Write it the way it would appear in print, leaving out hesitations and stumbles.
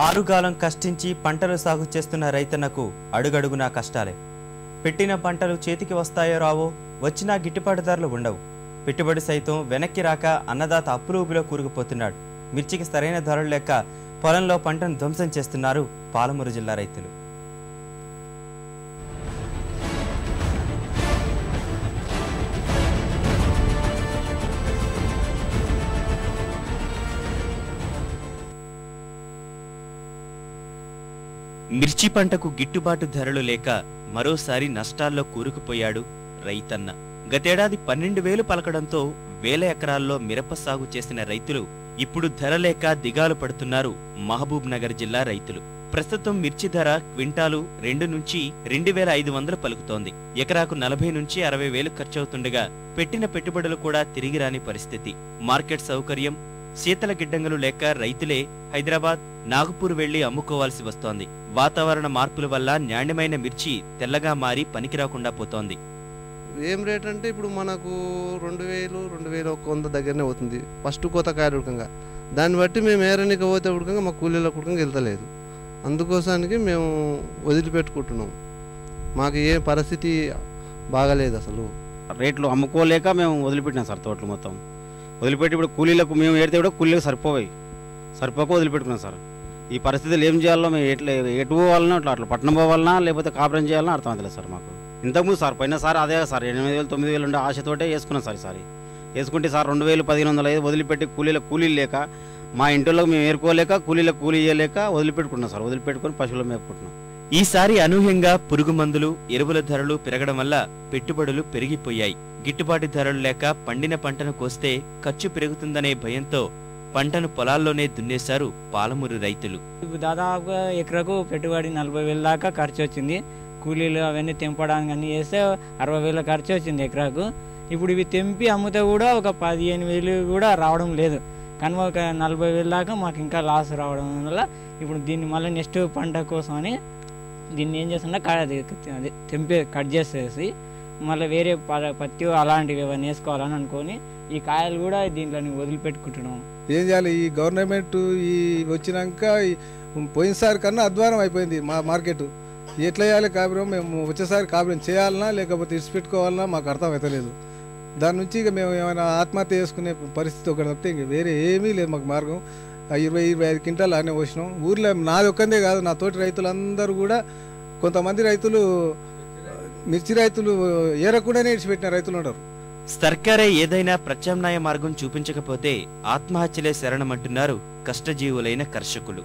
ఆరుగాలం కష్టించి పంటలు సాగు చేస్తున్న రైతన్నకు అడుగడుగునా కష్టాలే. పెట్టిన పంటలు చేతికి వస్తాయో రావో, వచ్చినా గిట్టుబాటు ధరలు ఉండవు. పెట్టుబడి సైతం వెనక్కి రాక అన్నదాత అప్పుల ఊబిలో కూరుకుపోతున్నాడు. మిర్చికి సరైన ధరలు లేక పొలంలో పంటను ధ్వంసం చేస్తున్నారు పాలమూరు జిల్లా రైతులు. మిర్చి పంటకు గిట్టుబాటు ధరలు లేక మరోసారి నష్టాల్లో కూరుకుపోయాడు రైతన్న. గతేడాది 12,000 పలకడంతో వేల ఎకరాల్లో మిరప సాగు చేసిన రైతులు ఇప్పుడు ధర లేక దిగాలు పడుతున్నారు మహబూబ్ నగర్ జిల్లా రైతులు. ప్రస్తుతం మిర్చి ధర క్వింటాలు 2 నుంచి 2,500 పలుకుతోంది. ఎకరాకు 40 నుంచి 60,000 ఖర్చవుతుండగా పెట్టిన పెట్టుబడులు కూడా తిరిగి రాని పరిస్థితి. మార్కెట్ సౌకర్యం, శీతల గిడ్డంగులు లేక రైతులే హైదరాబాద్, నాగపూర్ వెళ్లి అమ్ముకోవాల్సి వస్తోంది. వాతావరణ మార్పుల వల్ల నాణ్యమైన మిర్చి తెల్లగా మారి పనికిరాకుండా పోతోంది. ఏం రేట్ అంటే ఇప్పుడు మనకు 2,000, 2,100 దగ్గరనే అవుతుంది ఫస్ట్ కోత కాయ ఉడకంగా. దాన్ని బట్టి మేము ఏరనికి పోతే ఉడకంగా మా కూలీల ఉడకంగా వెళ్తలేదు. అందుకోసానికి మేము వదిలిపెట్టుకుంటున్నాం. మాకు ఏ పరిస్థితి బాగాలేదు. అసలు రేట్లు అమ్ముకోలేక మేము వదిలిపెట్టినాం సార్. తోటలు మొత్తం వదిలిపెట్టి ఇప్పుడు కూలీలకు మేము ఏడితే కూడా కూలీలకు సరిపోక వదిలిపెట్టుకున్నాం సార్. ఈ పరిస్థితులు ఏం చేయాలో మేము ఎటు పోవాలన్నా అట్లా పట్టణం పోవాలన్నా లేకపోతే కాపురం చేయాలన్నా అర్థం అవుతలేదు సార్ మాకు. ఇంతకుముందు సార్ పోయినా సార్ అదే సార్ 8,000, 9,000 ఉండే ఆశతోటే వేసుకున్నాం సార్. ఈసారి వేసుకుంటే సార్ 2,1,500 వదిలిపెట్టి కూలీలు లేక మా ఇంటిలోకి మేము ఏరుకోలేక కూలీ చేయలేక వదిలిపెట్టుకున్నాం సార్. వదిలిపెట్టుకుని పశువులు మేపుకుంటున్నాం. ఈసారి అనూహ్యంగా పురుగు మందులు, ఎరువుల ధరలు పెరగడం వల్ల పెట్టుబడులు పెరిగిపోయాయి. గిట్టుబాటు ధరలు లేక పండిన పంటను కోస్తే ఖర్చు పెరుగుతుందనే భయంతో పంటను పొలాల్లోనే దున్నేశారు పాలమూరు రైతులు. దాదాపుగా ఎకరకు పెట్టుబడి 40,000 దాకా ఖర్చు వచ్చింది. కూలీలు అవన్నీ తెంపడానికి అన్నీ చేస్తే 60,000 ఖర్చు వచ్చింది ఎకరాకు. ఇప్పుడు ఇవి తెంపి అమ్మితే కూడా ఒక 15,000 కూడా రావడం లేదు. కానీ ఒక 40,000 దాకా మాకు ఇంకా లాస్ రావడం వల్ల ఇప్పుడు దీన్ని మళ్ళీ నెక్స్ట్ పంట కోసం అని దీన్ని ఏం చేస్తున్నా అది తెంపి కట్ చేసేసి మళ్ళీ వేరే పత్తి అలాంటివి ఏమైనా వేసుకోవాలని అనుకొని ఈ కాయలు కూడా దీంట్లో వదిలిపెట్టుకుంటున్నాం. ఏం చేయాలి? ఈ గవర్నమెంట్ ఈ వచ్చినాక పోయినసారి కన్నా అధ్వానం అయిపోయింది మా మార్కెట్. ఎట్లా చేయాలి కాపురం? మేము వచ్చేసారి కాపురం చేయాలన్నా లేకపోతే ఇడిచిపెట్టుకోవాలన్నా మాకు అర్థం అవుతలేదు. దాని నుంచి ఇక మేము ఏమైనా ఆత్మహత్య చేసుకునే పరిస్థితి ఒకటి తప్పితే ఇంక వేరే ఏమీ లేదు మాకు మార్గం. 20-25 క్వింటాలు అనే వచ్చినాం. ఊర్లో నాది ఒక్కందే కాదు, నా తోటి రైతులందరూ కూడా, కొంతమంది రైతులు మిర్చి రైతులు ఏరకుండానే ఇడిచిపెట్టిన రైతులు ఉన్నారు. సర్కారే ఏదైనా ప్రత్యామ్నాయ మార్గం చూపించకపోతే ఆత్మహత్యలే శరణమంటున్నారు కష్టజీవులైన కర్షకులు.